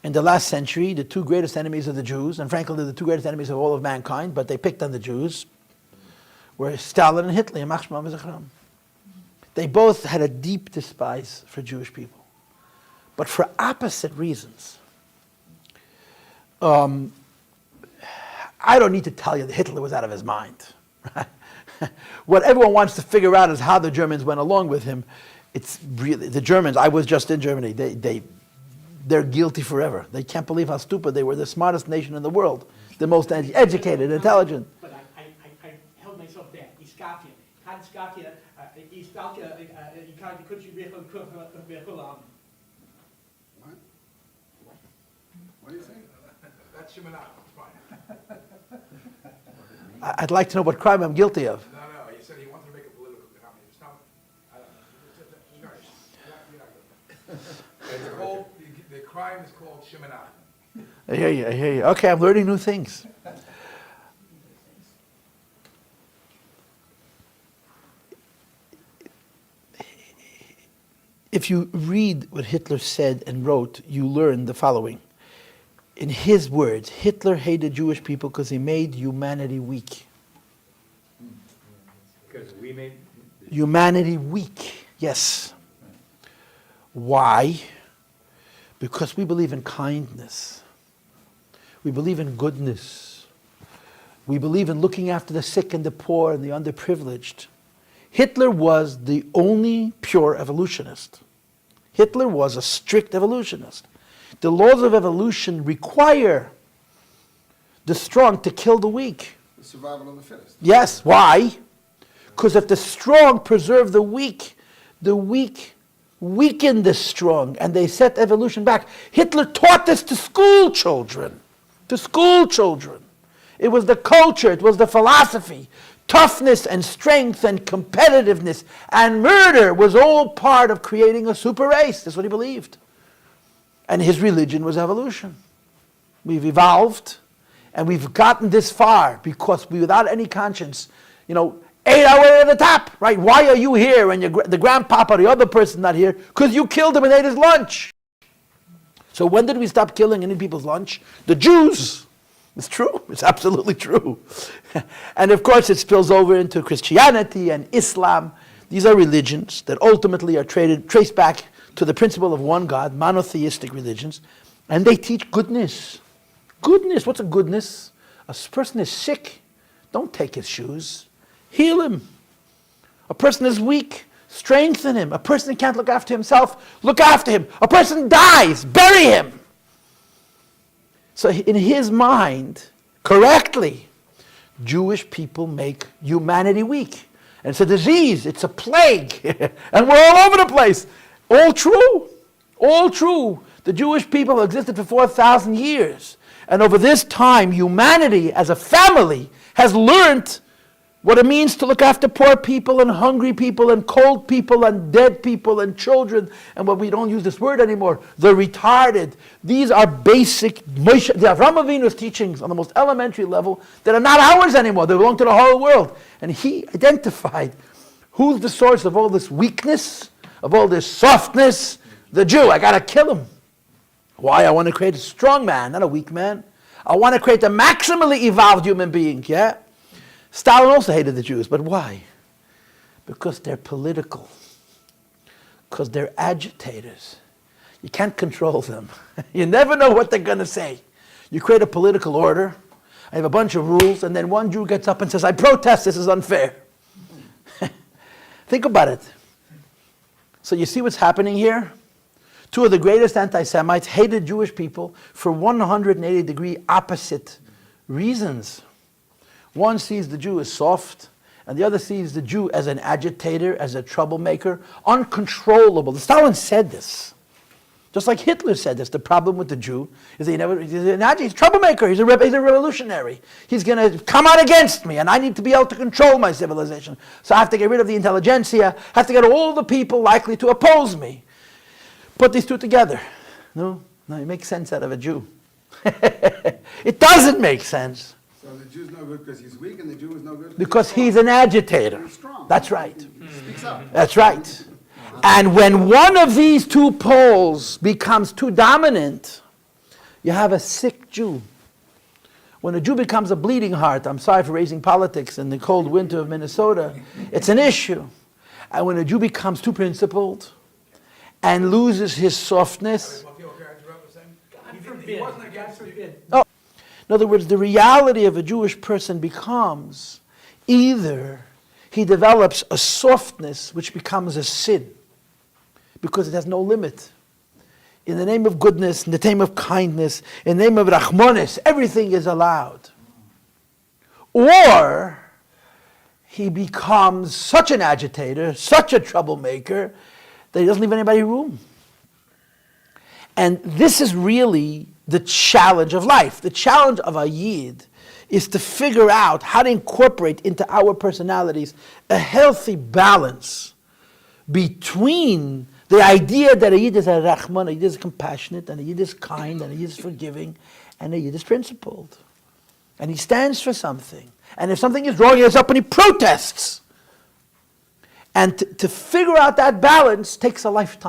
in the last century, the two greatest enemies of the Jews, and frankly they're the two greatest enemies of all of mankind, but they picked on the Jews, were Stalin and Hitler, Machon. They both had a deep despise for Jewish people, but for opposite reasons. I don't need to tell you that Hitler was out of his mind. Right? What everyone wants to figure out is how the Germans went along with him. It's really, the Germans, I was just in Germany, they're guilty forever. They can't believe how stupid they were. The smartest nation in the world, the most educated, intelligent. But I held myself back. Ich gaf hier. Hans gaf hier. Ich sprak hier. Ich kann die Kunst wieder haben. What? What are you saying? That's Shemanah. I'd like to know what crime I'm guilty of. No, you said he wanted to make a political comment. Just tell me. It's called, the crime is called Shemanah. I hear you. Okay, I'm learning new things. If you read what Hitler said and wrote, you learn the following. In his words, Hitler hated Jewish people because he made humanity weak. Because we made humanity weak, yes. Why? Because we believe in kindness. We believe in goodness. We believe in looking after the sick and the poor and the underprivileged. Hitler was the only pure evolutionist. Hitler was a strict evolutionist. The laws of evolution require the strong to kill the weak. The survival of the fittest. Yes, why? Because if the strong preserve the weak weaken the strong, and they set evolution back. Hitler taught this to school children. To school children. It was the culture, it was the philosophy. Toughness and strength and competitiveness and murder was all part of creating a super race. That's what he believed. And his religion was evolution. We've evolved, and we've gotten this far because we, without any conscience, ate our way to the top, right? Why are you here and the grandpapa, the other person not here? Because you killed him and ate his lunch. So when did we stop killing any people's lunch? The Jews. It's true. It's absolutely true. And of course it spills over into Christianity and Islam. These are religions that ultimately are traced back to the principle of one God, monotheistic religions. And they teach goodness. Goodness. What's a goodness? A person is sick. Don't take his shoes. Heal him. A person is weak. Strengthen him. A person who can't look after himself, look after him. A person dies. Bury him. So in his mind, correctly, Jewish people make humanity weak. And it's a disease. It's a plague. And we're all over the place. All true. All true. The Jewish people have existed for 4,000 years. And over this time, humanity as a family has learned what it means to look after poor people and hungry people and cold people and dead people and children. And what we don't use this word anymore, the retarded. These are basic, the Avraham Avinu's teachings on the most elementary level that are not ours anymore. They belong to the whole world. And he identified who's the source of all this weakness, of all this softness. The Jew. I got to kill him. Why? I want to create a strong man, not a weak man. I want to create a maximally evolved human being, yeah? Stalin also hated the Jews, but why? Because they're political. Because they're agitators. You can't control them. You never know what they're going to say. You create a political order, I have a bunch of rules, and then one Jew gets up and says, I protest, this is unfair. Think about it. So you see what's happening here? Two of the greatest anti-Semites hated Jewish people for 180-degree opposite reasons. One sees the Jew as soft, and the other sees the Jew as an agitator, as a troublemaker, uncontrollable. Stalin said this. Just like Hitler said this. The problem with the Jew is that he's a troublemaker, he's a revolutionary. He's going to come out against me, and I need to be able to control my civilization. So I have to get rid of the intelligentsia, I have to get all the people likely to oppose me. Put these two together. No, it makes sense out of a Jew. It doesn't make sense. So the Jew's no good because he's weak, and the Jew is no good because he's an agitator. He's strong. That's right. He speaks up. That's right. And when one of these two poles becomes too dominant, You have a sick Jew. When a Jew becomes a bleeding heart, I'm sorry for raising politics in the cold winter of Minnesota, it's an issue. And when a Jew becomes too principled and loses his softness, God forbid. God forbid. in other words, the reality of a Jewish person becomes either he develops a softness which becomes a sin because it has no limit. In the name of goodness, in the name of kindness, in the name of Rachmanis, everything is allowed. Or he becomes such an agitator, such a troublemaker, that he doesn't leave anybody room. And this is really the challenge of life. The challenge of a Yid is to figure out how to incorporate into our personalities a healthy balance between the idea that a Yid is a Rachman, a Yid is compassionate, and a Yid is kind, and a Yid is forgiving, and a Yid is principled. And he stands for something. And if something is wrong, he gets up and he protests. And to figure out that balance takes a lifetime.